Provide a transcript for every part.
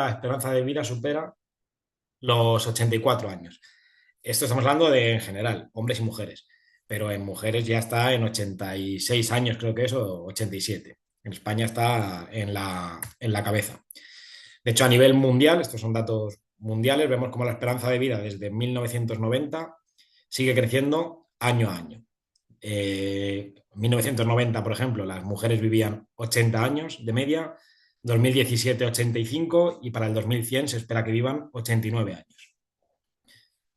la esperanza de vida supera los 84 años. Esto estamos hablando de en general, hombres y mujeres, pero en mujeres ya está en 86 años, creo que es, o 87. En España está en la cabeza. De hecho, a nivel mundial, estos son datos mundiales, vemos como la esperanza de vida desde 1990 sigue creciendo año a año. 1990, por ejemplo, las mujeres vivían 80 años de media, 2017 85 y para el 2100 se espera que vivan 89 años.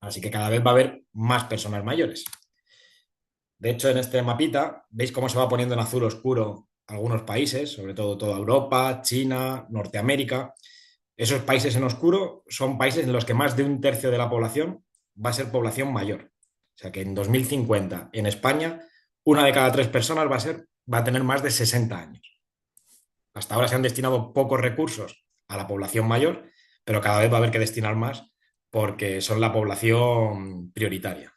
Así que cada vez va a haber más personas mayores. De hecho, en este mapita veis cómo se va poniendo en azul oscuro algunos países, sobre todo toda Europa, China, Norteamérica. Esos países en oscuro son países en los que más de un tercio de la población va a ser población mayor. O sea que en 2050 en España, una de cada tres personas va a tener más de 60 años. Hasta ahora se han destinado pocos recursos a la población mayor, pero cada vez va a haber que destinar más porque son la población prioritaria.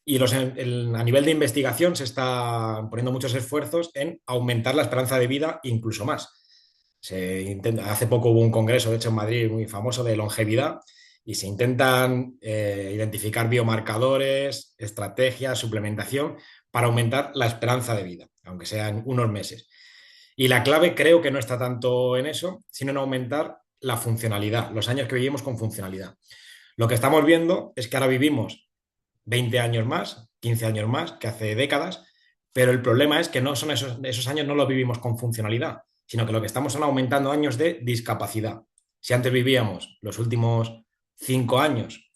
Y a nivel de investigación se están poniendo muchos esfuerzos en aumentar la esperanza de vida incluso más. Hace poco hubo un congreso, de hecho en Madrid, muy famoso de longevidad, y se intentan identificar biomarcadores, estrategias, suplementación para aumentar la esperanza de vida, aunque sean unos meses. Y la clave creo que no está tanto en eso, sino en aumentar la funcionalidad, los años que vivimos con funcionalidad. Lo que estamos viendo es que ahora vivimos 20 años más, 15 años más que hace décadas, pero el problema es que no son esos años no los vivimos con funcionalidad, sino que lo que estamos son aumentando años de discapacidad. Si antes vivíamos los últimos 5 años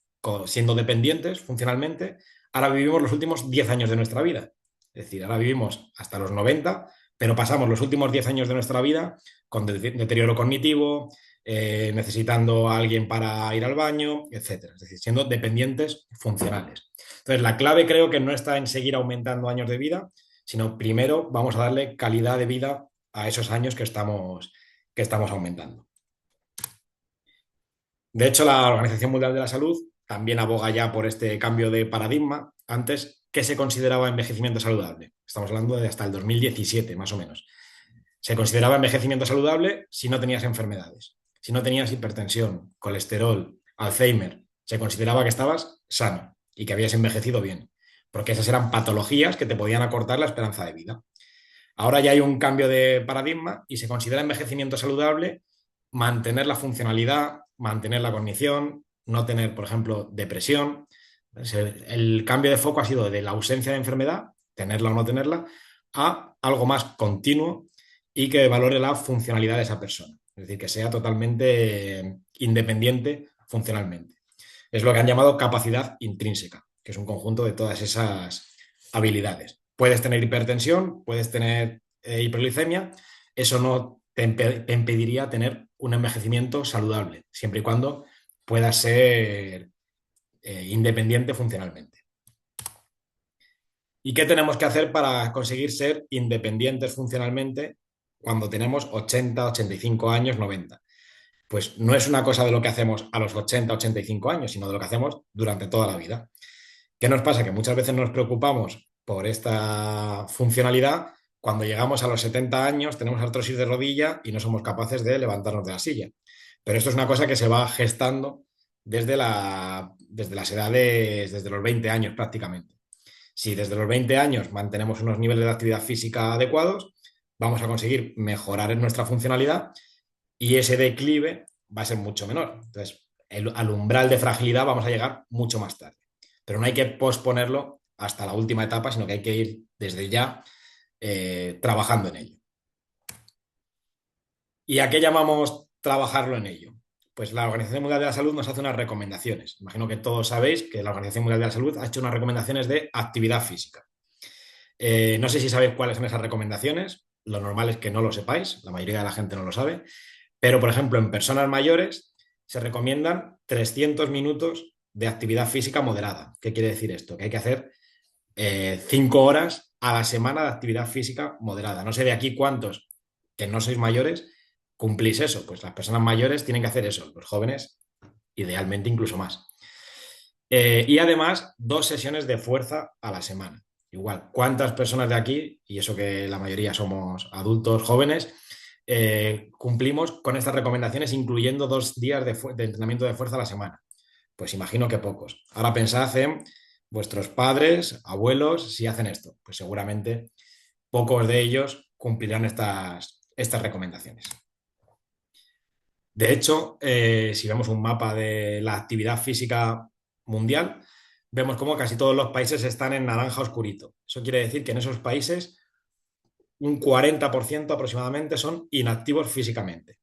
siendo dependientes funcionalmente, ahora vivimos los últimos 10 años de nuestra vida. Es decir, ahora vivimos hasta los 90, pero pasamos los últimos 10 años de nuestra vida con deterioro cognitivo, necesitando a alguien para ir al baño, etcétera. Es decir, siendo dependientes funcionales. Entonces, la clave creo que no está en seguir aumentando años de vida, sino primero vamos a darle calidad de vida a esos años que estamos aumentando. De hecho, la Organización Mundial de la Salud también aboga ya por este cambio de paradigma. Antes, ¿qué se consideraba envejecimiento saludable? Estamos hablando de hasta el 2017, más o menos. Se consideraba envejecimiento saludable si no tenías enfermedades, si no tenías hipertensión, colesterol, Alzheimer. Se consideraba que estabas sano y que habías envejecido bien, porque esas eran patologías que te podían acortar la esperanza de vida. Ahora ya hay un cambio de paradigma y se considera envejecimiento saludable mantener la funcionalidad, mantener la cognición, no tener, por ejemplo, depresión. El cambio de foco ha sido de la ausencia de enfermedad, tenerla o no tenerla, a algo más continuo y que valore la funcionalidad de esa persona. Es decir, que sea totalmente independiente funcionalmente. Es lo que han llamado capacidad intrínseca, que es un conjunto de todas esas habilidades. Puedes tener hipertensión, puedes tener hiperglicemia, eso no te impediría tener un envejecimiento saludable, siempre y cuando puedas ser independiente funcionalmente. ¿Y qué tenemos que hacer para conseguir ser independientes funcionalmente cuando tenemos 80, 85 años, 90? Pues no es una cosa de lo que hacemos a los 80, 85 años, sino de lo que hacemos durante toda la vida. ¿Qué nos pasa? Que muchas veces nos preocupamos por esta funcionalidad. Cuando llegamos a los 70 años tenemos artrosis de rodilla y no somos capaces de levantarnos de la silla. Pero esto es una cosa que se va gestando desde las edades, desde los 20 años prácticamente. Si desde los 20 años mantenemos unos niveles de actividad física adecuados, vamos a conseguir mejorar en nuestra funcionalidad y ese declive va a ser mucho menor. Entonces, al umbral de fragilidad vamos a llegar mucho más tarde. Pero no hay que posponerlo hasta la última etapa, sino que hay que ir desde ya trabajando en ello. ¿Y a qué llamamos trabajarlo en ello? Pues la Organización Mundial de la Salud nos hace unas recomendaciones. Imagino que todos sabéis que la Organización Mundial de la Salud ha hecho unas recomendaciones de actividad física. No sé si sabéis cuáles son esas recomendaciones. Lo normal es que no lo sepáis, la mayoría de la gente no lo sabe. Pero, por ejemplo, en personas mayores se recomiendan 300 minutos de actividad física moderada. ¿Qué quiere decir esto? Que hay que hacer 5 horas a la semana de actividad física moderada. No sé de aquí cuántos que no sois mayores cumplís eso. Pues las personas mayores tienen que hacer eso, los jóvenes idealmente incluso más. Y además, 2 sesiones de fuerza a la semana. Igual, ¿cuántas personas de aquí, y eso que la mayoría somos adultos jóvenes, cumplimos con estas recomendaciones, incluyendo 2 días de entrenamiento de fuerza a la semana. Pues imagino que pocos. Ahora pensad en vuestros padres, abuelos, si hacen esto. Pues seguramente pocos de ellos cumplirán estas recomendaciones. De hecho, si vemos un mapa de la actividad física mundial, vemos como casi todos los países están en naranja oscurito. Eso quiere decir que en esos países un 40% aproximadamente son inactivos físicamente.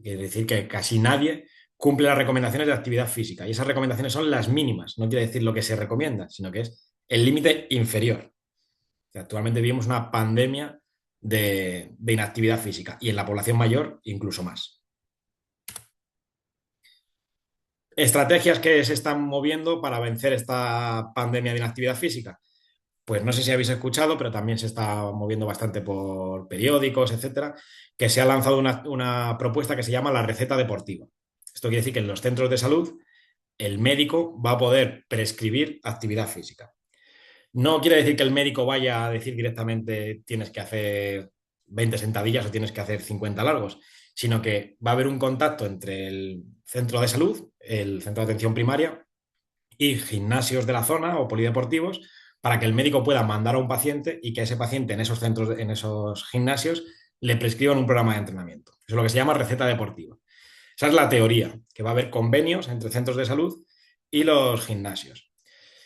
Quiere decir que casi nadie cumple las recomendaciones de actividad física. Y esas recomendaciones son las mínimas. No quiere decir lo que se recomienda, sino que es el límite inferior. O sea, actualmente vivimos una pandemia de inactividad física y en la población mayor incluso más. Estrategias que se están moviendo para vencer esta pandemia de inactividad física. Pues no sé si habéis escuchado, pero también se está moviendo bastante por periódicos, etcétera, que se ha lanzado una propuesta que se llama la receta deportiva. Esto quiere decir que en los centros de salud el médico va a poder prescribir actividad física. No quiere decir que el médico vaya a decir directamente tienes que hacer 20 sentadillas o tienes que hacer 50 largos, sino que va a haber un contacto entre el centro de salud, el centro de atención primaria y gimnasios de la zona o polideportivos para que el médico pueda mandar a un paciente y que ese paciente en esos centros, en esos gimnasios, le prescriban un programa de entrenamiento. Eso es lo que se llama receta deportiva. Esa es la teoría, que va a haber convenios entre centros de salud y los gimnasios.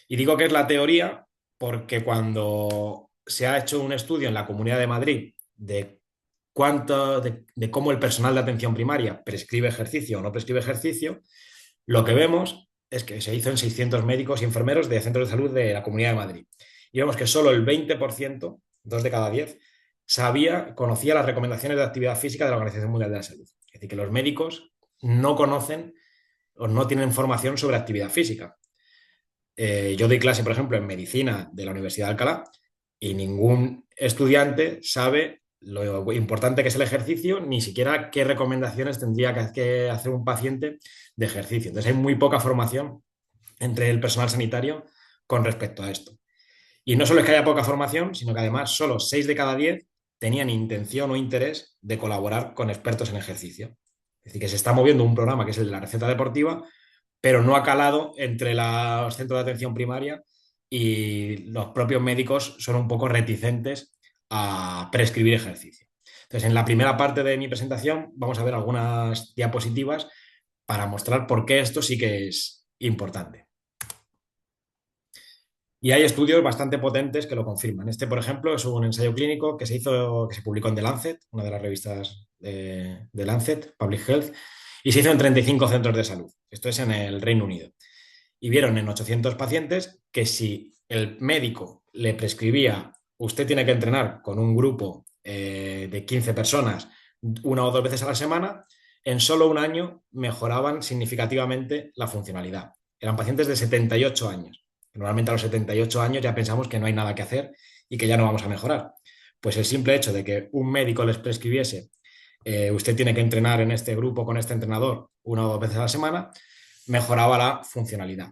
Y digo que es la teoría porque cuando se ha hecho un estudio en la Comunidad de Madrid de cómo el personal de atención primaria prescribe ejercicio o no prescribe ejercicio, lo que vemos es que se hizo en 600 médicos y enfermeros de centros de salud de la Comunidad de Madrid. Y vemos que solo el 20%, 2 de cada 10, conocía las recomendaciones de actividad física de la Organización Mundial de la Salud. Es decir, que los médicos no conocen o no tienen información sobre actividad física. Yo doy clase, por ejemplo, en medicina de la Universidad de Alcalá y ningún estudiante sabe lo importante que es el ejercicio, ni siquiera qué recomendaciones tendría que hacer un paciente de ejercicio. Entonces hay muy poca formación entre el personal sanitario con respecto a esto. Y no solo es que haya poca formación, sino que además solo 6 de cada 10 tenían intención o interés de colaborar con expertos en ejercicio. Es decir, que se está moviendo un programa que es el de la receta deportiva, pero no ha calado entre los centros de atención primaria y los propios médicos son un poco reticentes a prescribir ejercicio. Entonces, en la primera parte de mi presentación vamos a ver algunas diapositivas para mostrar por qué esto sí que es importante. Y hay estudios bastante potentes que lo confirman. Este, por ejemplo, es un ensayo clínico que se publicó en The Lancet, una de las revistas de Lancet, Public Health, y se hizo en 35 centros de salud. Esto es en el Reino Unido. Y vieron en 800 pacientes que si el médico le prescribía, usted tiene que entrenar con un grupo de 15 personas 1 o 2 veces a la semana, en solo un año mejoraban significativamente la funcionalidad. Eran pacientes de 78 años. Normalmente a los 78 años ya pensamos que no hay nada que hacer y que ya no vamos a mejorar. Pues el simple hecho de que un médico les prescribiese, usted tiene que entrenar en este grupo con este entrenador 1 o 2 veces a la semana, mejoraba la funcionalidad.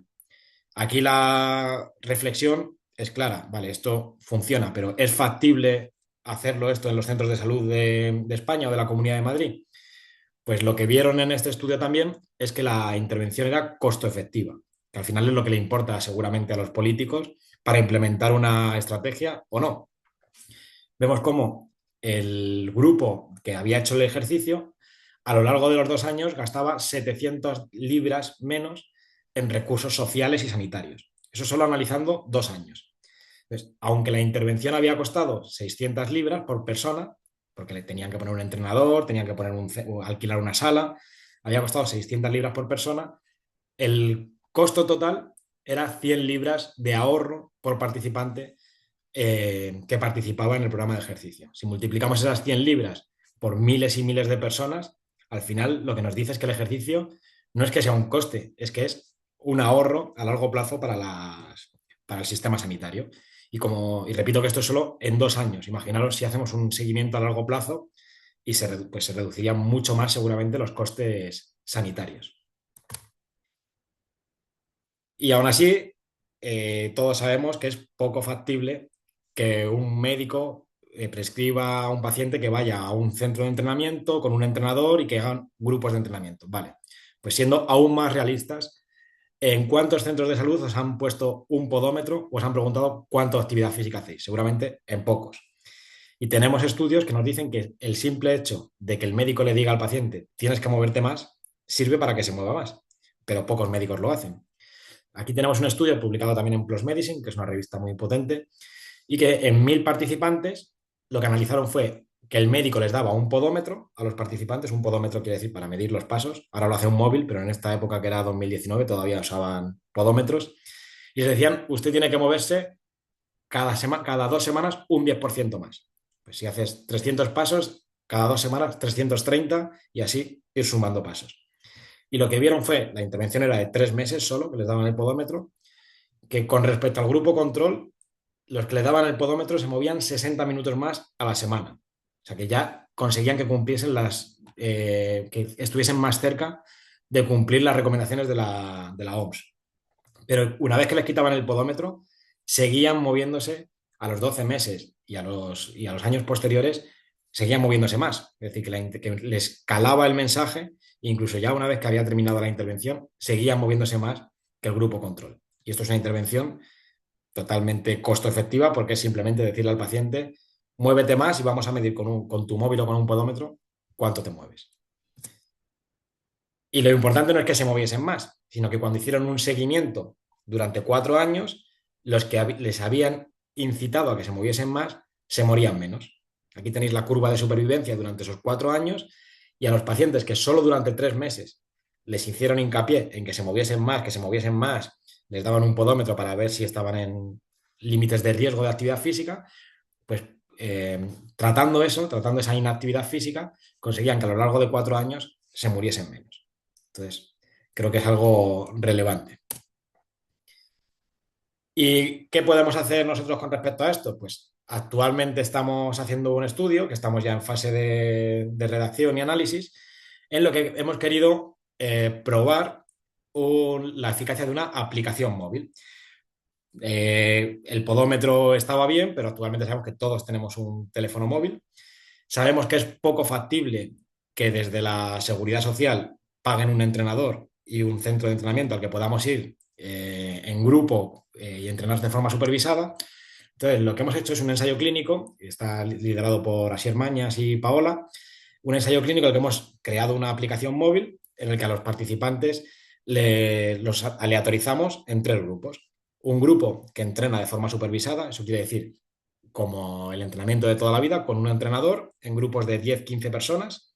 Aquí la reflexión es clara, vale, esto funciona, pero ¿es factible hacerlo esto en los centros de salud de España o de la Comunidad de Madrid? Pues lo que vieron en este estudio también es que la intervención era costo efectiva, que al final es lo que le importa seguramente a los políticos para implementar una estrategia o no. Vemos cómo el grupo que había hecho el ejercicio a lo largo de los 2 años gastaba 700 libras menos en recursos sociales y sanitarios. Eso solo analizando 2 años. Entonces, aunque la intervención había costado 600 libras por persona, porque le tenían que poner un entrenador, tenían que alquilar una sala, había costado 600 libras por persona, el costo total era 100 libras de ahorro por participante que participaba en el programa de ejercicio. Si multiplicamos esas 100 libras por miles y miles de personas, al final lo que nos dice es que el ejercicio no es que sea un coste, es que es un ahorro a largo plazo para el sistema sanitario. Y repito que esto es solo en 2 años. Imaginaros si hacemos un seguimiento a largo plazo y pues se reducirían mucho más seguramente los costes sanitarios. Y aún así, todos sabemos que es poco factible que un médico prescriba a un paciente que vaya a un centro de entrenamiento con un entrenador y que hagan grupos de entrenamiento. Vale, pues siendo aún más realistas, ¿en cuántos centros de salud os han puesto un podómetro o os han preguntado cuánta actividad física hacéis? Seguramente en pocos. Y tenemos estudios que nos dicen que el simple hecho de que el médico le diga al paciente tienes que moverte más sirve para que se mueva más, pero pocos médicos lo hacen. Aquí tenemos un estudio publicado también en PLOS Medicine, que es una revista muy potente, y que en 1.000 participantes lo que analizaron fue que el médico les daba un podómetro a los participantes, un podómetro quiere decir para medir los pasos, ahora lo hace un móvil, pero en esta época que era 2019 todavía usaban podómetros, y les decían, usted tiene que moverse cada 2 semanas un 10% más. Pues si haces 300 pasos, cada 2 semanas 330 y así ir sumando pasos. Y lo que vieron fue, la intervención era de 3 meses solo, que les daban el podómetro, que con respecto al grupo control, los que le daban el podómetro se movían 60 minutos más a la semana. O sea que ya conseguían que cumpliesen que estuviesen más cerca de cumplir las recomendaciones de la OMS. Pero una vez que les quitaban el podómetro, seguían moviéndose a los 12 meses y a los años posteriores, seguían moviéndose más. Es decir, que les calaba el mensaje, incluso ya una vez que había terminado la intervención, seguían moviéndose más que el grupo control. Y esto es una intervención totalmente costo efectiva porque es simplemente decirle al paciente, muévete más y vamos a medir con tu móvil o con un podómetro cuánto te mueves. Y lo importante no es que se moviesen más, sino que cuando hicieron un seguimiento durante 4 años, los que les habían incitado a que se moviesen más, se morían menos. Aquí tenéis la curva de supervivencia durante esos 4 años y a los pacientes que solo durante 3 meses les hicieron hincapié en que se moviesen más, les daban un podómetro para ver si estaban en límites de riesgo de actividad física, pues tratando esa inactividad física, conseguían que a lo largo de 4 años se muriesen menos. Entonces, creo que es algo relevante. ¿Y qué podemos hacer nosotros con respecto a esto? Pues actualmente estamos haciendo un estudio, que estamos ya en fase de redacción y análisis, en lo que hemos querido probar la eficacia de una aplicación móvil. El podómetro estaba bien, pero actualmente sabemos que todos tenemos un teléfono móvil. Sabemos que es poco factible que desde la seguridad social paguen un entrenador y un centro de entrenamiento al que podamos ir en grupo y entrenar de forma supervisada. Entonces, lo que hemos hecho es un ensayo clínico, está liderado por Asier Mañas y Paola, un ensayo clínico en el que hemos creado una aplicación móvil en el que a los participantes los aleatorizamos en 3 grupos. Un grupo que entrena de forma supervisada, eso quiere decir como el entrenamiento de toda la vida, con un entrenador en grupos de 10-15 personas.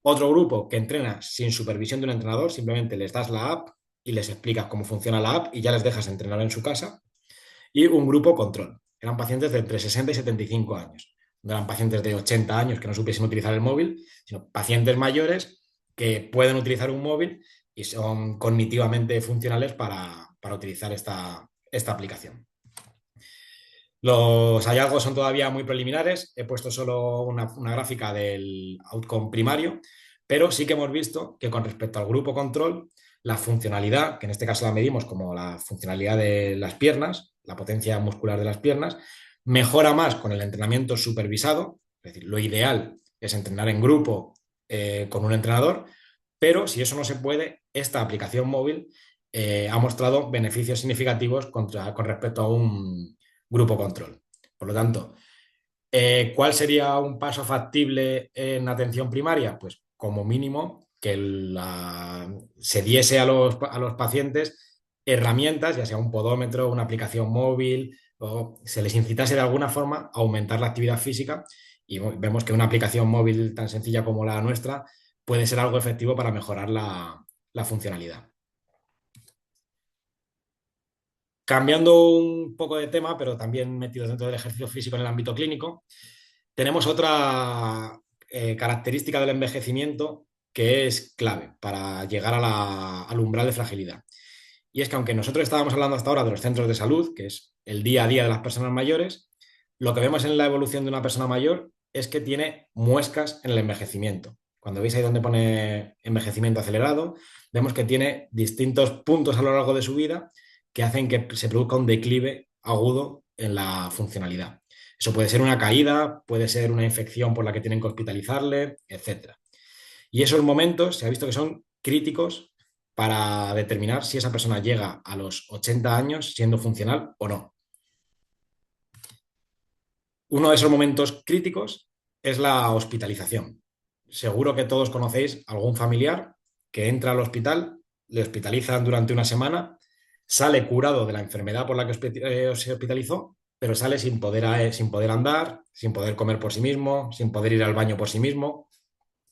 Otro grupo que entrena sin supervisión de un entrenador, simplemente les das la app y les explicas cómo funciona la app y ya les dejas entrenar en su casa. Y un grupo control. Eran pacientes de entre 60 y 75 años. No eran pacientes de 80 años que no supiesen utilizar el móvil, sino pacientes mayores que pueden utilizar un móvil y son cognitivamente funcionales para utilizar esta aplicación. Los hallazgos son todavía muy preliminares. He puesto solo una gráfica del outcome primario, pero sí que hemos visto que con respecto al grupo control, la funcionalidad, que en este caso la medimos como la funcionalidad de las piernas, la potencia muscular de las piernas, mejora más con el entrenamiento supervisado. Es decir, lo ideal es entrenar en grupo con un entrenador, pero si eso no se puede, esta aplicación móvil ha mostrado beneficios significativos con respecto a un grupo control. Por lo tanto, ¿cuál sería un paso factible en atención primaria? Pues como mínimo que se diese a los pacientes herramientas, ya sea un podómetro, una aplicación móvil, o se les incitase de alguna forma a aumentar la actividad física y vemos que una aplicación móvil tan sencilla como la nuestra puede ser algo efectivo para mejorar la funcionalidad. Cambiando un poco de tema, pero también metidos dentro del ejercicio físico en el ámbito clínico, tenemos otra característica del envejecimiento que es clave para llegar al umbral de fragilidad. Y es que aunque nosotros estábamos hablando hasta ahora de los centros de salud, que es el día a día de las personas mayores, lo que vemos en la evolución de una persona mayor es que tiene muescas en el envejecimiento. Cuando veis ahí donde pone envejecimiento acelerado, vemos que tiene distintos puntos a lo largo de su vida que hacen que se produzca un declive agudo en la funcionalidad. Eso puede ser una caída, puede ser una infección por la que tienen que hospitalizarle, etcétera. Y esos momentos se ha visto que son críticos para determinar si esa persona llega a los 80 años siendo funcional o no. Uno de esos momentos críticos es la hospitalización. Seguro que todos conocéis algún familiar que entra al hospital, le hospitalizan durante una semana, sale curado de la enfermedad por la que se hospitalizó, pero sale sin poder andar, sin poder comer por sí mismo, sin poder ir al baño por sí mismo.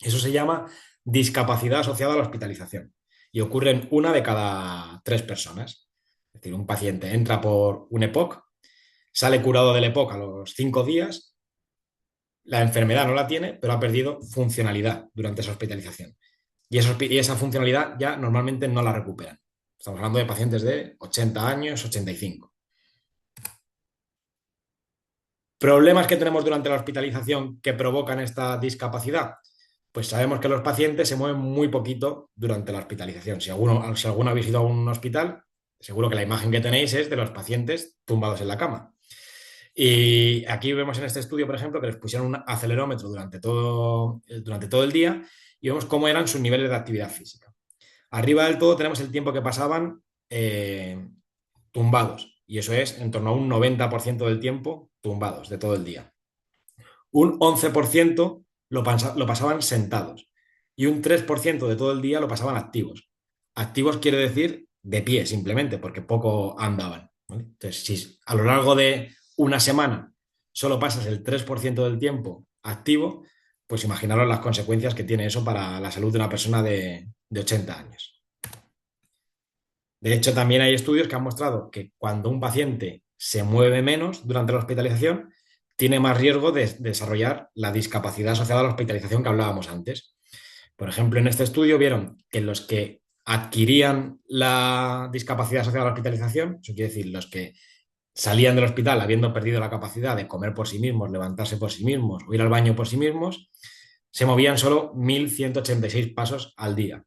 Eso se llama discapacidad asociada a la hospitalización y ocurre en una de cada 3 personas. Es decir, un paciente entra por un EPOC, sale curado del EPOC a los 5 días, la enfermedad no la tiene, pero ha perdido funcionalidad durante esa hospitalización. Y esa funcionalidad ya normalmente no la recuperan. Estamos hablando de pacientes de 80 años, 85. ¿Problemas que tenemos durante la hospitalización que provocan esta discapacidad? Pues sabemos que los pacientes se mueven muy poquito durante la hospitalización. Si alguno habéis ido a un hospital, seguro que la imagen que tenéis es de los pacientes tumbados en la cama. Y aquí vemos en este estudio, por ejemplo, que les pusieron un acelerómetro durante todo el día y vemos cómo eran sus niveles de actividad física. Arriba del todo tenemos el tiempo que pasaban tumbados, y eso es en torno a un 90% del tiempo tumbados de todo el día. Un 11% lo pasaban sentados y un 3% de todo el día lo pasaban activos. Activos quiere decir de pie simplemente, porque poco andaban, ¿vale? Entonces, si a lo largo de una semana solo pasas el 3% del tiempo activo, pues imaginaros las consecuencias que tiene eso para la salud de una persona de 80 años. De hecho, también hay estudios que han mostrado que cuando un paciente se mueve menos durante la hospitalización, tiene más riesgo de desarrollar la discapacidad asociada a la hospitalización que hablábamos antes. Por ejemplo, en este estudio vieron que los que adquirían la discapacidad asociada a la hospitalización, eso quiere decir los que salían del hospital habiendo perdido la capacidad de comer por sí mismos, levantarse por sí mismos o ir al baño por sí mismos, se movían solo 1.186 pasos al día.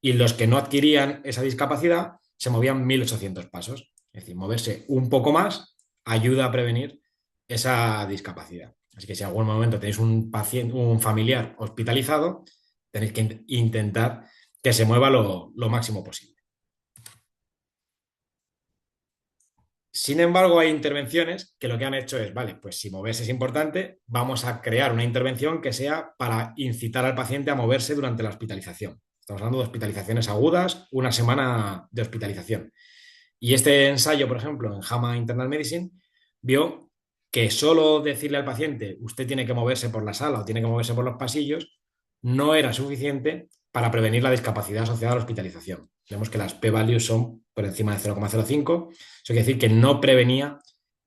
Y los que no adquirían esa discapacidad se movían 1.800 pasos. Es decir, moverse un poco más ayuda a prevenir esa discapacidad. Así que si en algún momento tenéis un paciente, un familiar hospitalizado, tenéis que intentar que se mueva lo máximo posible. Sin embargo, hay intervenciones que lo que han hecho es, vale, pues si moverse es importante, vamos a crear una intervención que sea para incitar al paciente a moverse durante la hospitalización. Estamos hablando de hospitalizaciones agudas, una semana de hospitalización. Y este ensayo, por ejemplo, en JAMA Internal Medicine, vio que solo decirle al paciente, usted tiene que moverse por la sala o tiene que moverse por los pasillos, no era suficiente para prevenir la discapacidad asociada a la hospitalización. Vemos que las p-values son por encima de 0,05. Eso quiere decir que no prevenía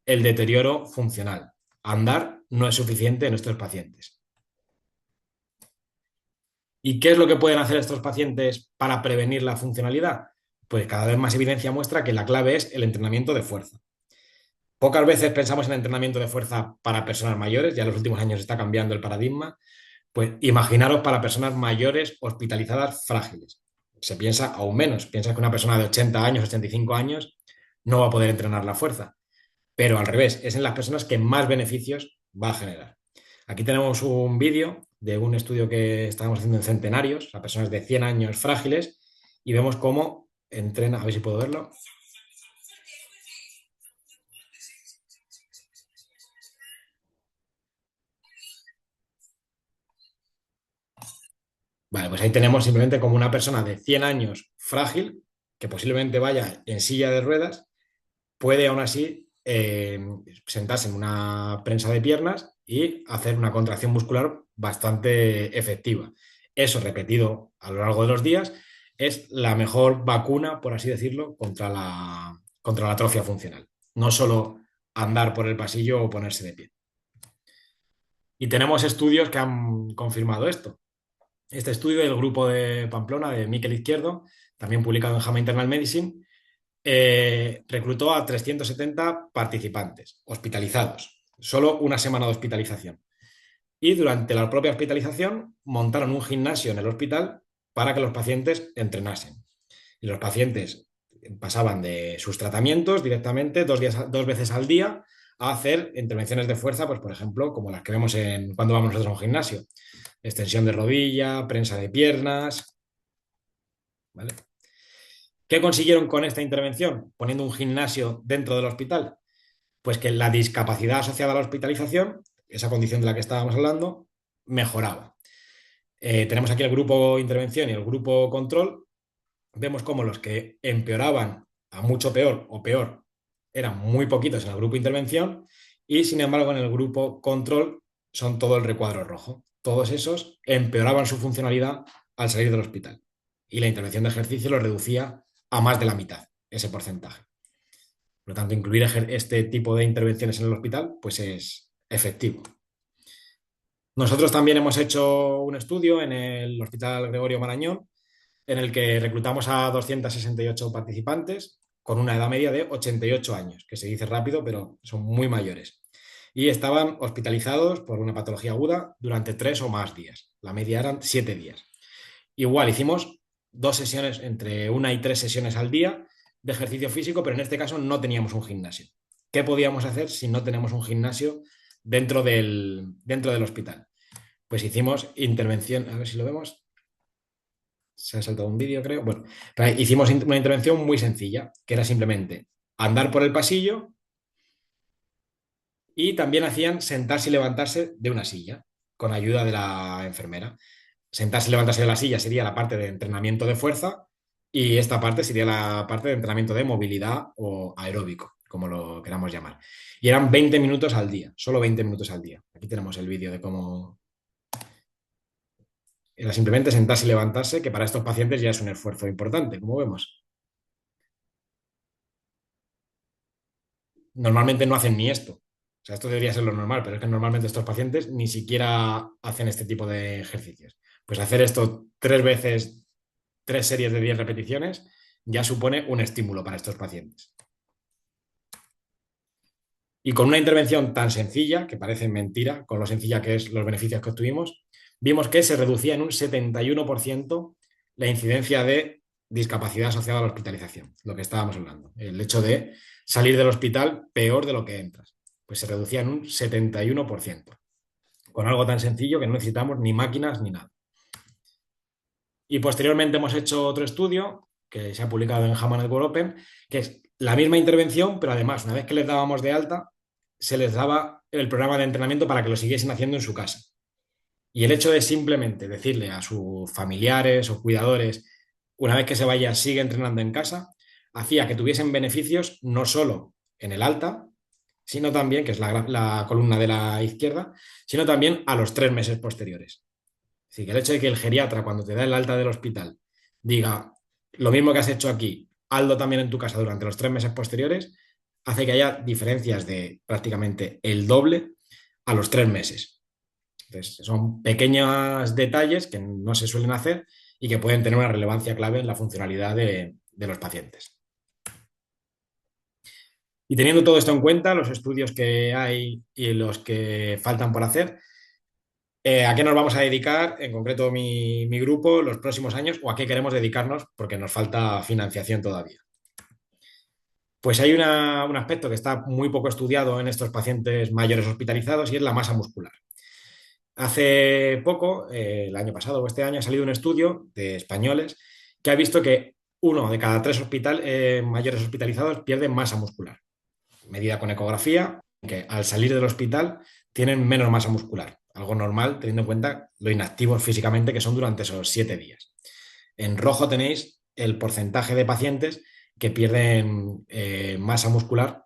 el deterioro funcional. Andar no es suficiente en estos pacientes. ¿Y qué es lo que pueden hacer estos pacientes para prevenir la funcionalidad? Pues cada vez más evidencia muestra que la clave es el entrenamiento de fuerza. Pocas veces pensamos en entrenamiento de fuerza para personas mayores, ya en los últimos años está cambiando el paradigma. Pues imaginaros para personas mayores hospitalizadas frágiles. Se piensa aún menos, piensa que una persona de 80 años, 85 años no va a poder entrenar la fuerza, pero al revés, es en las personas que más beneficios va a generar. Aquí tenemos un vídeo de un estudio que estábamos haciendo en centenarios, a personas de 100 años frágiles, y vemos cómo entrena, a ver si puedo verlo. Vale, pues ahí tenemos simplemente como una persona de 100 años frágil, que posiblemente vaya en silla de ruedas, puede aún así sentarse en una prensa de piernas y hacer una contracción muscular bastante efectiva. Eso repetido a lo largo de los días es la mejor vacuna, por así decirlo, contra la atrofia funcional. No solo andar por el pasillo o ponerse de pie. Y tenemos estudios que han confirmado esto. Este estudio del grupo de Pamplona, de Miquel Izquierdo, también publicado en JAMA Internal Medicine, reclutó a 370 participantes hospitalizados, solo una semana de hospitalización. Y durante la propia hospitalización montaron un gimnasio en el hospital para que los pacientes entrenasen. Y los pacientes pasaban de sus tratamientos directamente 2 veces al día a hacer intervenciones de fuerza, pues por ejemplo, como las que vemos cuando vamos nosotros a un gimnasio. Extensión de rodilla, prensa de piernas, ¿vale? ¿Qué consiguieron con esta intervención? Poniendo un gimnasio dentro del hospital. Pues que la discapacidad asociada a la hospitalización, esa condición de la que estábamos hablando, mejoraba. Tenemos aquí el grupo intervención y el grupo control. Vemos cómo los que empeoraban a mucho peor o peor eran muy poquitos en el grupo intervención y sin embargo en el grupo control son todo el recuadro rojo. Todos esos empeoraban su funcionalidad al salir del hospital y la intervención de ejercicio lo reducía a más de la mitad, ese porcentaje. Por lo tanto, incluir este tipo de intervenciones en el hospital pues es efectivo. Nosotros también hemos hecho un estudio en el Hospital Gregorio Marañón en el que reclutamos a 268 participantes con una edad media de 88 años, que se dice rápido, pero son muy mayores. Y estaban hospitalizados por una patología aguda durante 3 o más días. La media eran 7 días. Igual hicimos 2 sesiones, entre 1 y 3 sesiones al día de ejercicio físico, pero en este caso no teníamos un gimnasio. ¿Qué podíamos hacer si no tenemos un gimnasio dentro del hospital? Pues hicimos intervención, a ver si lo vemos, se ha saltado un vídeo, creo. Bueno, hicimos una intervención muy sencilla, que era simplemente andar por el pasillo y también hacían sentarse y levantarse de una silla con ayuda de la enfermera. Sentarse y levantarse de la silla sería la parte de entrenamiento de fuerza y esta parte sería la parte de entrenamiento de movilidad o aeróbico, como lo queramos llamar. Y eran 20 minutos al día, solo 20 minutos al día. Aquí tenemos el vídeo de cómo era simplemente sentarse y levantarse, que para estos pacientes ya es un esfuerzo importante, como vemos. Normalmente no hacen ni esto. O sea, esto debería ser lo normal, pero es que normalmente estos pacientes ni siquiera hacen este tipo de ejercicios. Pues hacer esto 3 veces, 3 series de 10 repeticiones, ya supone un estímulo para estos pacientes. Y con una intervención tan sencilla, que parece mentira, con lo sencilla que es los beneficios que obtuvimos, vimos que se reducía en un 71% la incidencia de discapacidad asociada a la hospitalización, lo que estábamos hablando. El hecho de salir del hospital peor de lo que entras. Pues se reducía en un 71%, con algo tan sencillo que no necesitamos ni máquinas ni nada. Y posteriormente hemos hecho otro estudio que se ha publicado en JAMA Network Open, que es la misma intervención, pero además, una vez que les dábamos de alta, se les daba el programa de entrenamiento para que lo siguiesen haciendo en su casa. Y el hecho de simplemente decirle a sus familiares o cuidadores, una vez que se vaya, sigue entrenando en casa, hacía que tuviesen beneficios no solo en el alta, sino también, que es la columna de la izquierda, sino también a los 3 meses posteriores. Es decir, que el hecho de que el geriatra, cuando te da el alta del hospital, diga lo mismo que has hecho aquí, hazlo también en tu casa durante los 3 meses posteriores, hace que haya diferencias de prácticamente el doble a los 3 meses. Entonces, son pequeños detalles que no se suelen hacer y que pueden tener una relevancia clave en la funcionalidad de los pacientes. Y teniendo todo esto en cuenta, los estudios que hay y los que faltan por hacer, ¿a qué nos vamos a dedicar, en concreto mi grupo, los próximos años o a qué queremos dedicarnos porque nos falta financiación todavía? Pues hay un aspecto que está muy poco estudiado en estos pacientes mayores hospitalizados y es la masa muscular. Hace poco, el año pasado o este año, ha salido un estudio de españoles que ha visto que 1 de cada 3 mayores hospitalizados pierden masa muscular, medida con ecografía, que al salir del hospital tienen menos masa muscular, algo normal teniendo en cuenta lo inactivos físicamente que son durante esos 7 días. En rojo tenéis el porcentaje de pacientes que pierden masa muscular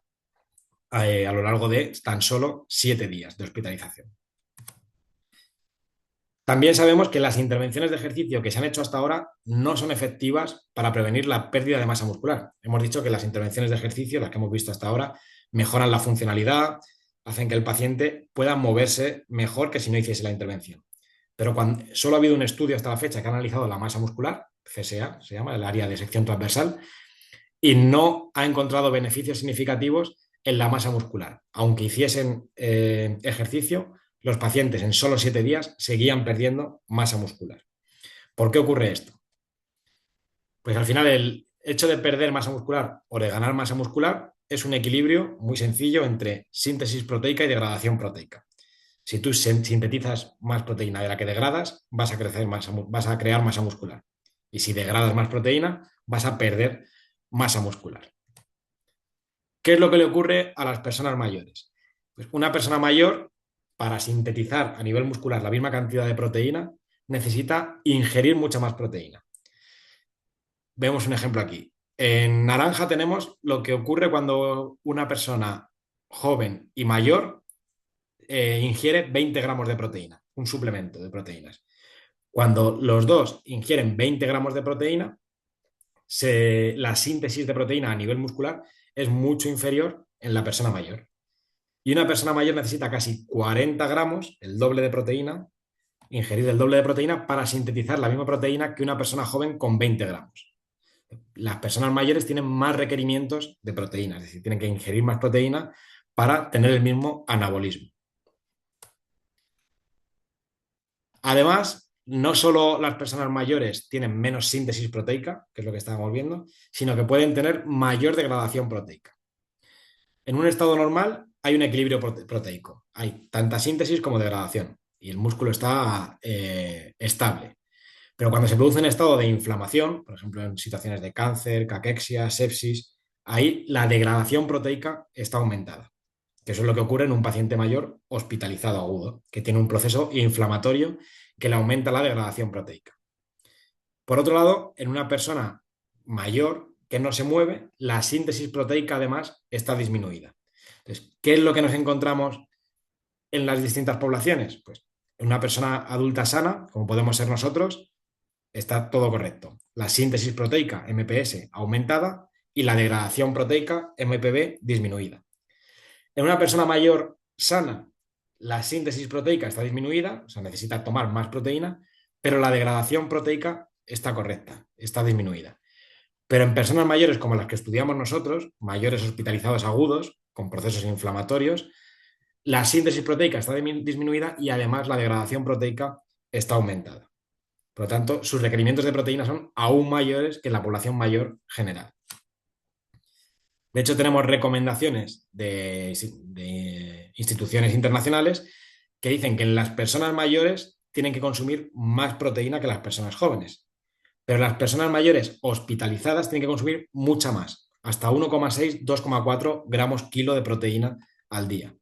a lo largo de tan solo 7 días de hospitalización. También sabemos que las intervenciones de ejercicio que se han hecho hasta ahora no son efectivas para prevenir la pérdida de masa muscular. Hemos dicho que las intervenciones de ejercicio, las que hemos visto hasta ahora, mejoran la funcionalidad, hacen que el paciente pueda moverse mejor que si no hiciese la intervención. Pero solo ha habido un estudio hasta la fecha que ha analizado la masa muscular, CSA, se llama, el área de sección transversal, y no ha encontrado beneficios significativos en la masa muscular. Aunque hiciesen ejercicio, los pacientes en solo 7 días seguían perdiendo masa muscular. ¿Por qué ocurre esto? Pues al final el hecho de perder masa muscular o de ganar masa muscular es un equilibrio muy sencillo entre síntesis proteica y degradación proteica. Si tú sintetizas más proteína de la que degradas, vas a crecer vas a crear masa muscular. Y si degradas más proteína, vas a perder masa muscular. ¿Qué es lo que le ocurre a las personas mayores? Pues una persona mayor, para sintetizar a nivel muscular la misma cantidad de proteína, necesita ingerir mucha más proteína. Vemos un ejemplo aquí. En naranja tenemos lo que ocurre cuando una persona joven y mayor ingiere 20 gramos de proteína, un suplemento de proteínas. Cuando los dos ingieren 20 gramos de proteína, la síntesis de proteína a nivel muscular es mucho inferior en la persona mayor. Y una persona mayor necesita casi 40 gramos, el doble de proteína, ingerir el doble de proteína para sintetizar la misma proteína que una persona joven con 20 gramos. Las personas mayores tienen más requerimientos de proteína, es decir, tienen que ingerir más proteína para tener el mismo anabolismo. Además, no solo las personas mayores tienen menos síntesis proteica, que es lo que estábamos viendo, sino que pueden tener mayor degradación proteica. En un estado normal hay un equilibrio proteico, hay tanta síntesis como degradación y el músculo está estable. Pero cuando se produce un estado de inflamación, por ejemplo en situaciones de cáncer, caquexia, sepsis, ahí la degradación proteica está aumentada, que eso es lo que ocurre en un paciente mayor hospitalizado agudo, que tiene un proceso inflamatorio que le aumenta la degradación proteica. Por otro lado, en una persona mayor que no se mueve, la síntesis proteica además está disminuida. Entonces, ¿qué es lo que nos encontramos en las distintas poblaciones? Pues en una persona adulta sana, como podemos ser nosotros, está todo correcto. La síntesis proteica, MPS, aumentada y la degradación proteica, MPB, disminuida. En una persona mayor sana, la síntesis proteica está disminuida, o sea, necesita tomar más proteína, pero la degradación proteica está correcta, está disminuida. Pero en personas mayores como las que estudiamos nosotros, mayores hospitalizados agudos, con procesos inflamatorios, la síntesis proteica está disminuida y además la degradación proteica está aumentada. Por lo tanto, sus requerimientos de proteína son aún mayores que en la población mayor general. De hecho, tenemos recomendaciones de instituciones internacionales que dicen que en las personas mayores tienen que consumir más proteína que las personas jóvenes. Pero las personas mayores hospitalizadas tienen que consumir mucha más, hasta 1,6-2,4 gramos kilo de proteína al día.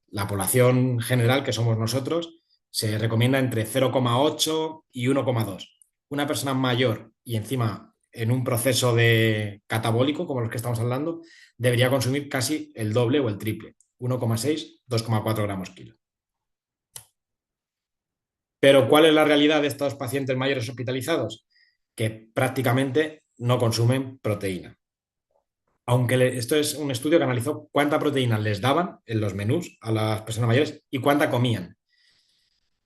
La población general, que somos nosotros, se recomienda entre 0,8 y 1,2. Una persona mayor y encima en un proceso de catabólico, como los que estamos hablando, debería consumir casi el doble o el triple, 1,6-2,4 gramos kilo. Pero ¿cuál es la realidad de estos pacientes mayores hospitalizados? Que prácticamente no consumen proteína. Aunque esto es un estudio que analizó cuánta proteína les daban en los menús a las personas mayores y cuánta comían.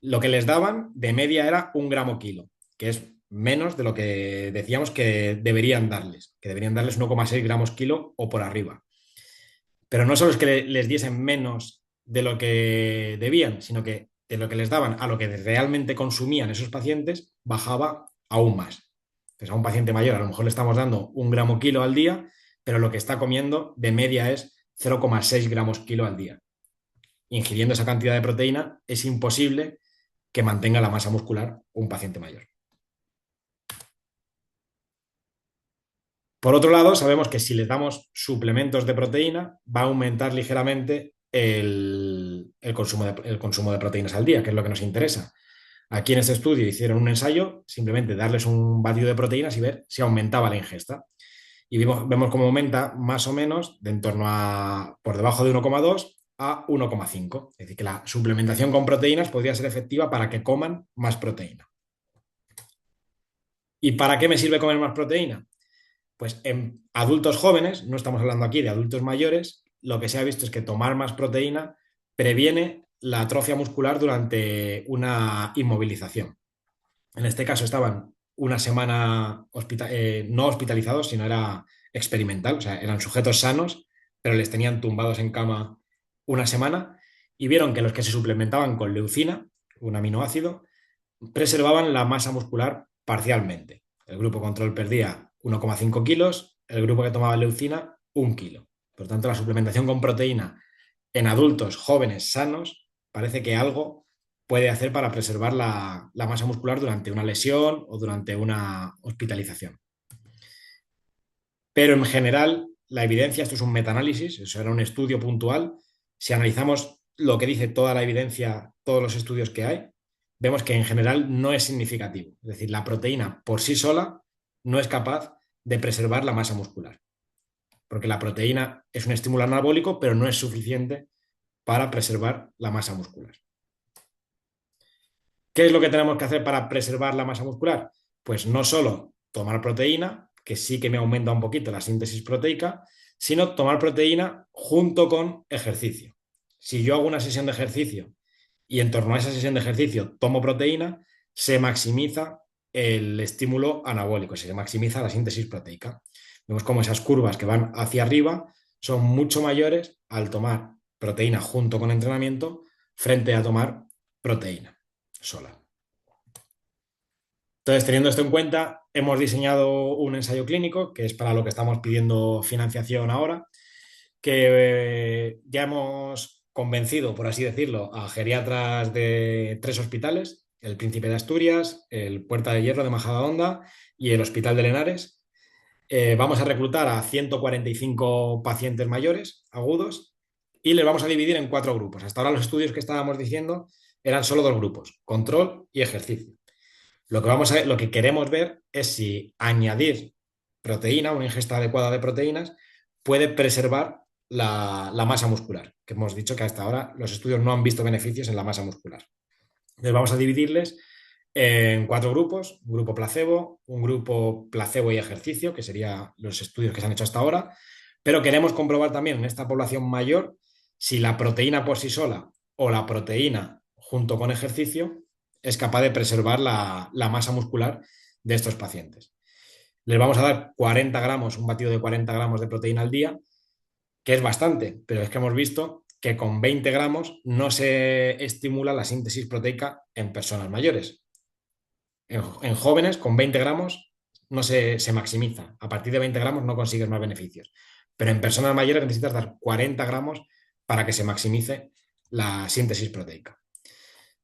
Lo que les daban de media era 1 gramo kilo, que es menos de lo que decíamos que deberían darles 1,6 gramos kilo o por arriba. Pero no solo es que les diesen menos de lo que debían, sino que de lo que les daban a lo que realmente consumían esos pacientes, bajaba aún más. Entonces, a un paciente mayor a lo mejor le estamos dando 1 gramo kilo al día, pero lo que está comiendo de media es 0,6 gramos kilo al día. Ingiriendo esa cantidad de proteína, es imposible que mantenga la masa muscular un paciente mayor. Por otro lado, sabemos que si les damos suplementos de proteína, va a aumentar ligeramente el consumo de proteínas al día, que es lo que nos interesa. Aquí en este estudio hicieron un ensayo, simplemente darles un batido de proteínas y ver si aumentaba la ingesta. Y vemos cómo aumenta más o menos de en torno a por debajo de 1,2 a 1,5. Es decir, que la suplementación con proteínas podría ser efectiva para que coman más proteína. ¿Y para qué me sirve comer más proteína? Pues en adultos jóvenes, no estamos hablando aquí de adultos mayores, lo que se ha visto es que tomar más proteína previene la atrofia muscular durante una inmovilización. En este caso estaban una semana no hospitalizados, sino era experimental, o sea, eran sujetos sanos, pero les tenían tumbados en cama una semana y vieron que los que se suplementaban con leucina, un aminoácido, preservaban la masa muscular parcialmente. El grupo control perdía 1,5 kilos, el grupo que tomaba leucina 1 kilo. Por tanto, la suplementación con proteína en adultos jóvenes sanos parece que algo puede hacer para preservar la masa muscular durante una lesión o durante una hospitalización. Pero en general, la evidencia, esto es un metaanálisis, eso era un estudio puntual. Si analizamos lo que dice toda la evidencia, todos los estudios que hay, vemos que en general no es significativo. Es decir, la proteína por sí sola no es capaz de preservar la masa muscular, porque la proteína es un estímulo anabólico, pero no es suficiente para preservar la masa muscular. ¿Qué es lo que tenemos que hacer para preservar la masa muscular? Pues no solo tomar proteína, que sí que me aumenta un poquito la síntesis proteica, sino tomar proteína junto con ejercicio. Si yo hago una sesión de ejercicio y en torno a esa sesión de ejercicio tomo proteína, se maximiza el estímulo anabólico, se maximiza la síntesis proteica. Vemos como esas curvas que van hacia arriba son mucho mayores al tomar proteína junto con entrenamiento frente a tomar proteína sola. Entonces, teniendo esto en cuenta, hemos diseñado un ensayo clínico, que es para lo que estamos pidiendo financiación ahora, que ya hemos convencido, por así decirlo, a geriatras de 3 hospitales, el Príncipe de Asturias, el Puerta de Hierro de Majadahonda y el Hospital de Lenares. Vamos a reclutar a 145 pacientes mayores agudos y les vamos a dividir en 4 grupos. Hasta ahora los estudios que estábamos diciendo eran solo 2 grupos, control y ejercicio. Lo que queremos ver es si añadir proteína, una ingesta adecuada de proteínas, puede preservar la masa muscular, que hemos dicho que hasta ahora los estudios no han visto beneficios en la masa muscular. Entonces vamos a dividirles en 4 grupos, un grupo placebo y ejercicio, que serían los estudios que se han hecho hasta ahora, pero queremos comprobar también en esta población mayor si la proteína por sí sola o la proteína junto con ejercicio es capaz de preservar la masa muscular de estos pacientes. Les vamos a dar 40 gramos, un batido de 40 gramos de proteína al día, que es bastante, pero es que hemos visto que con 20 gramos no se estimula la síntesis proteica en personas mayores. En jóvenes, con 20 gramos no se maximiza. A partir de 20 gramos no consigues más beneficios. Pero en personas mayores necesitas dar 40 gramos para que se maximice la síntesis proteica.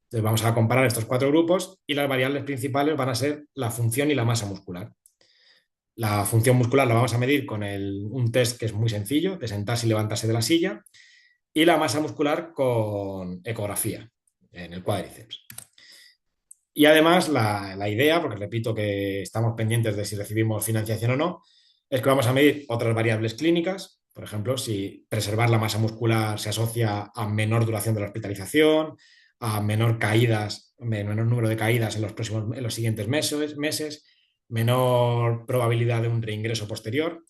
Entonces vamos a comparar estos 4 grupos y las variables principales van a ser la función y la masa muscular. La función muscular la vamos a medir con un test que es muy sencillo, de sentarse y levantarse de la silla, y la masa muscular con ecografía en el cuádriceps. Y además la idea, porque repito que estamos pendientes de si recibimos financiación o no, es que vamos a medir otras variables clínicas, por ejemplo, si preservar la masa muscular se asocia a menor duración de la hospitalización, a menor número de caídas en los siguientes meses, menor probabilidad de un reingreso posterior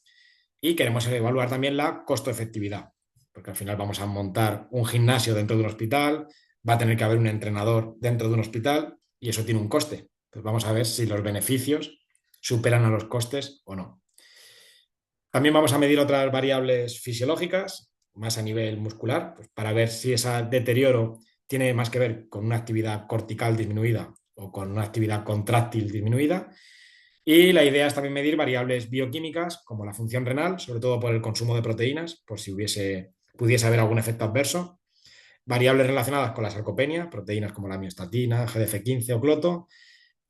y queremos evaluar también la costo-efectividad, porque al final vamos a montar un gimnasio dentro de un hospital, va a tener que haber un entrenador dentro de un hospital y eso tiene un coste. Pues vamos a ver si los beneficios superan a los costes o no. También vamos a medir otras variables fisiológicas, más a nivel muscular, pues para ver si ese deterioro tiene más que ver con una actividad cortical disminuida o con una actividad contráctil disminuida. Y la idea es también medir variables bioquímicas como la función renal, sobre todo por el consumo de proteínas, por si pudiese haber algún efecto adverso. Variables relacionadas con la sarcopenia, proteínas como la miostatina, GDF15 o cloto.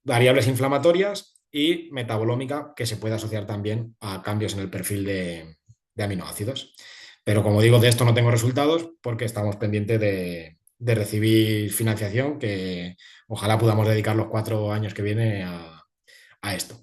Variables inflamatorias y metabolómica, que se puede asociar también a cambios en el perfil de aminoácidos. Pero como digo, de esto no tengo resultados porque estamos pendientes de recibir financiación, que ojalá podamos dedicar los 4 años que viene a esto.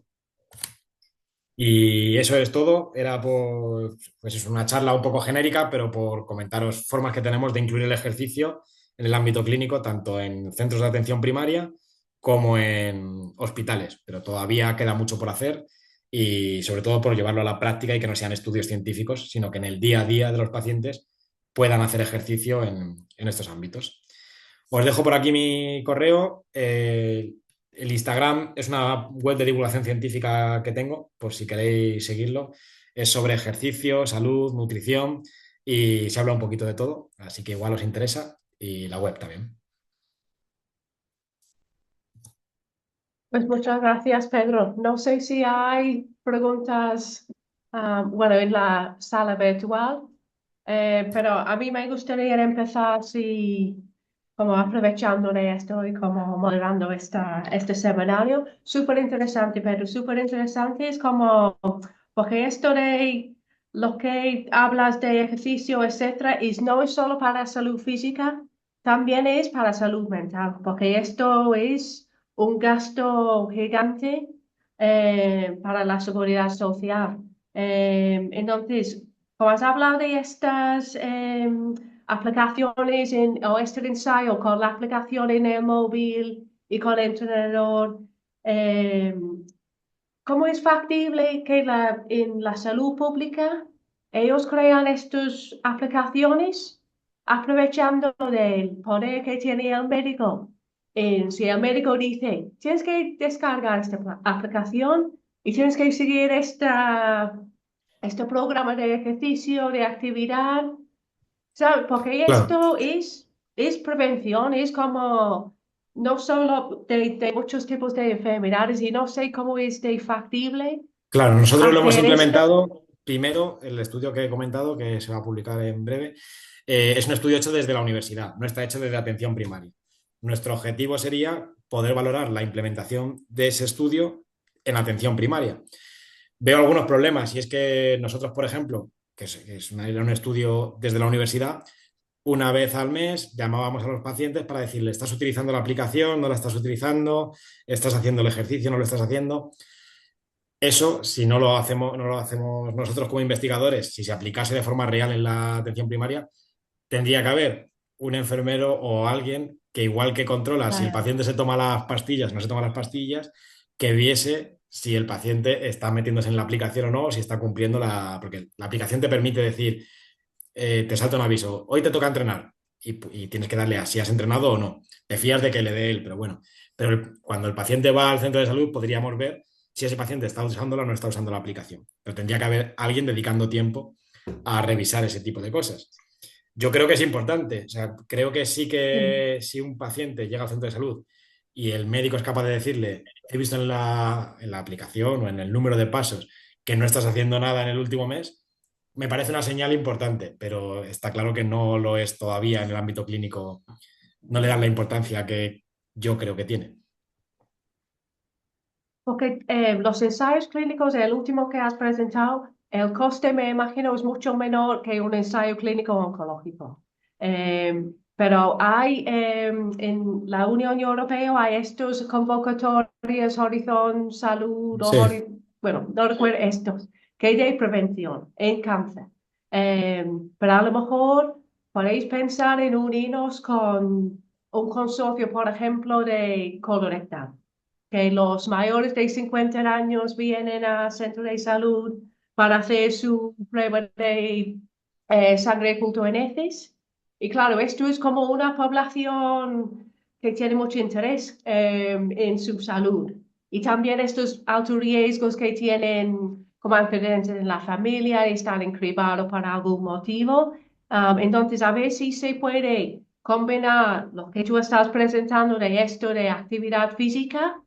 Y eso es todo. Era pues es una charla un poco genérica, pero por comentaros formas que tenemos de incluir el ejercicio en el ámbito clínico, tanto en centros de atención primaria como en hospitales. Pero todavía queda mucho por hacer y sobre todo por llevarlo a la práctica y que no sean estudios científicos, sino que en el día a día de los pacientes puedan hacer ejercicio en estos ámbitos. Os dejo por aquí mi correo. El Instagram es una web de divulgación científica que tengo, por si queréis seguirlo. Es sobre ejercicio, salud, nutrición y se habla un poquito de todo, así que igual os interesa y la web también. Pues muchas gracias, Pedro. No sé si hay preguntas, bueno, en la sala virtual. Pero a mí me gustaría empezar, sí, como aprovechando de esto y como moderando este seminario. Súper interesante, pero súper interesante es como, porque esto de lo que hablas de ejercicio, etcétera, no es solo para salud física, también es para salud mental, porque esto es un gasto gigante para la seguridad social. Entonces, como has hablado de estas aplicaciones o este ensayo con la aplicación en el móvil y con el entrenador, em, ¿cómo es factible que en la salud pública ellos crean estas aplicaciones aprovechando del poder que tiene el médico? Si el médico dice, tienes que descargar esta aplicación y tienes que seguir este programa de ejercicio, de actividad, ¿sabes? Porque Claro, esto es prevención, es como no solo de muchos tipos de enfermedades y no sé cómo es de factible claro, nosotros lo hemos hacer esto. implementado. Primero, el estudio que he comentado, que se va a publicar en breve, es un estudio hecho desde la universidad, no está hecho desde atención primaria. Nuestro objetivo sería poder valorar la implementación de ese estudio en atención primaria. Veo algunos problemas y es que nosotros, por ejemplo, era un estudio desde la universidad, una vez al mes llamábamos a los pacientes para decirle, ¿estás utilizando la aplicación? ¿No la estás utilizando? ¿Estás haciendo el ejercicio? ¿No lo estás haciendo? Eso, si no lo hacemos nosotros como investigadores, si se aplicase de forma real en la atención primaria, tendría que haber un enfermero o alguien que, igual que controla si el Claro, paciente se toma las pastillas o no se toma las pastillas, que viese si el paciente está metiéndose en la aplicación o no, o si está cumpliendo la. Porque la aplicación te permite decir, te salta un aviso, hoy te toca entrenar y tienes que darle a si has entrenado o no. Te fías de que le dé él, pero bueno. Pero cuando el paciente va al centro de salud, podríamos ver si ese paciente está usándola o no está usando la aplicación. Pero tendría que haber alguien dedicando tiempo a revisar ese tipo de cosas. Yo creo que es importante. O sea, creo que sí, sí. que si un paciente llega al centro de salud y el médico es capaz de decirle, he visto en la aplicación o en el número de pasos que no estás haciendo nada en el último mes, me parece una señal importante, pero está claro que no lo es todavía en el ámbito clínico. No le dan la importancia que yo creo que tiene. Porque los ensayos clínicos, el último que has presentado, el coste me imagino es mucho menor que un ensayo clínico oncológico. Pero hay en la Unión Europea hay estos convocatorias Horizon Salud o Sí, bueno, no recuerdo estos, que hay de prevención en cáncer. Pero a lo mejor podéis pensar en unirnos con un consorcio, por ejemplo, de colorectal que los mayores de 50 años vienen al centro de salud para hacer su prueba de sangre junto en heces. Y claro, esto es como una población que tiene mucho interés en su salud. Y también estos altos riesgos que tienen como antecedentes en la familia y están cribados por algún motivo. Entonces, a ver si se puede combinar lo que tú estás presentando de esto de actividad física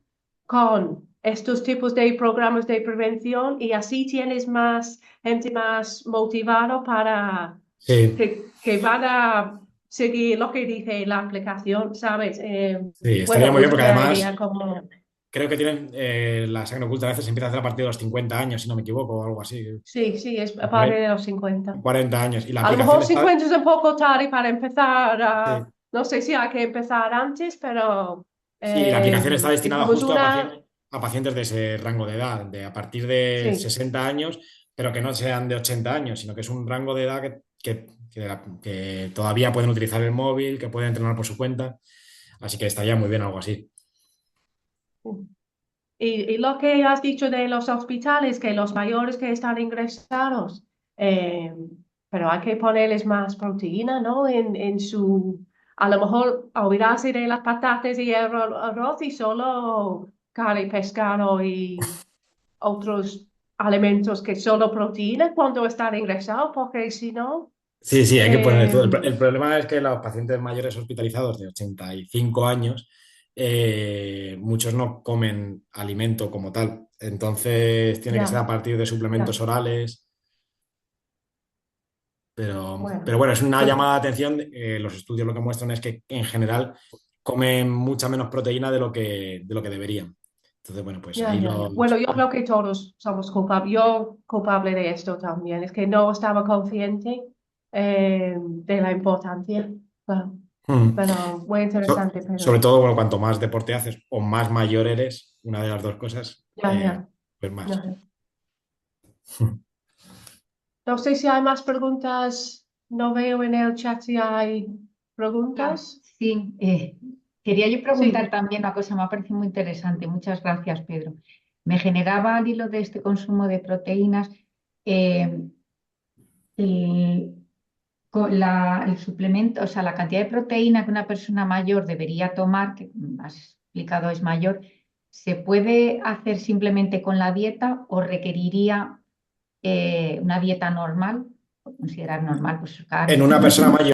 con estos tipos de programas de prevención y así tienes más gente más motivada para sí, que van a seguir lo que dice la aplicación, ¿sabes? sí, estaría Bueno, muy bien pues porque quedaría además como, creo que tienen la sangre oculta a veces empieza a hacer a partir de los 50 años, si no me equivoco, o algo así. sí, sí, es a partir de los 50. 40 años. Y la A lo aplicación mejor está. 50 es un poco tarde para empezar, Sí, no sé si hay que empezar antes, pero sí, la aplicación está si destinada tenemos justo a una, a pacientes de ese rango de edad, de a partir de sí. 60 años, pero que no sean de 80 años, sino que es un rango de edad que todavía pueden utilizar el móvil, que pueden entrenar por su cuenta. Así que estaría muy bien algo así. Y lo que has dicho de los hospitales, que los mayores que están ingresados, eh, pero hay que ponerles más proteína, ¿no? En su, a lo mejor olvidarse de las patatas y el arroz y solo carne, pescado y otros alimentos que solo proteína cuando están ingresados, porque si no, Sí, sí, hay que poner eh, todo. El problema es que los pacientes mayores hospitalizados de 85 años, muchos no comen alimento como tal. Entonces tiene que ser ya, a partir de suplementos ya. orales. Pero Bueno, bueno, es una pues llamada de atención. Los estudios lo que muestran es que en general comen mucha menos proteína de lo que deberían. Entonces, bueno, pues ya, ahí ya, ya. Bueno, yo creo que todos somos culpables. Yo culpable de esto también. Es que no estaba consciente de la importancia. Claro. Mm. Pero muy interesante, Sobre pero todo, bueno, cuanto más deporte haces o más mayor eres, una de las dos cosas, ya, ya, pues más. ya. No sé si hay más preguntas. No veo en el chat si hay Ah, preguntas. sí, quería yo preguntar Sí. también una cosa, me ha parecido muy interesante. Muchas gracias, Pedro. Me generaba al hilo de este consumo de proteínas eh, el, el suplemento, o sea, la cantidad de proteína que una persona mayor debería tomar, que has explicado es mayor, ¿se puede hacer simplemente con la dieta o requeriría una dieta normal? Considerar normal, pues En carne, una persona mayor.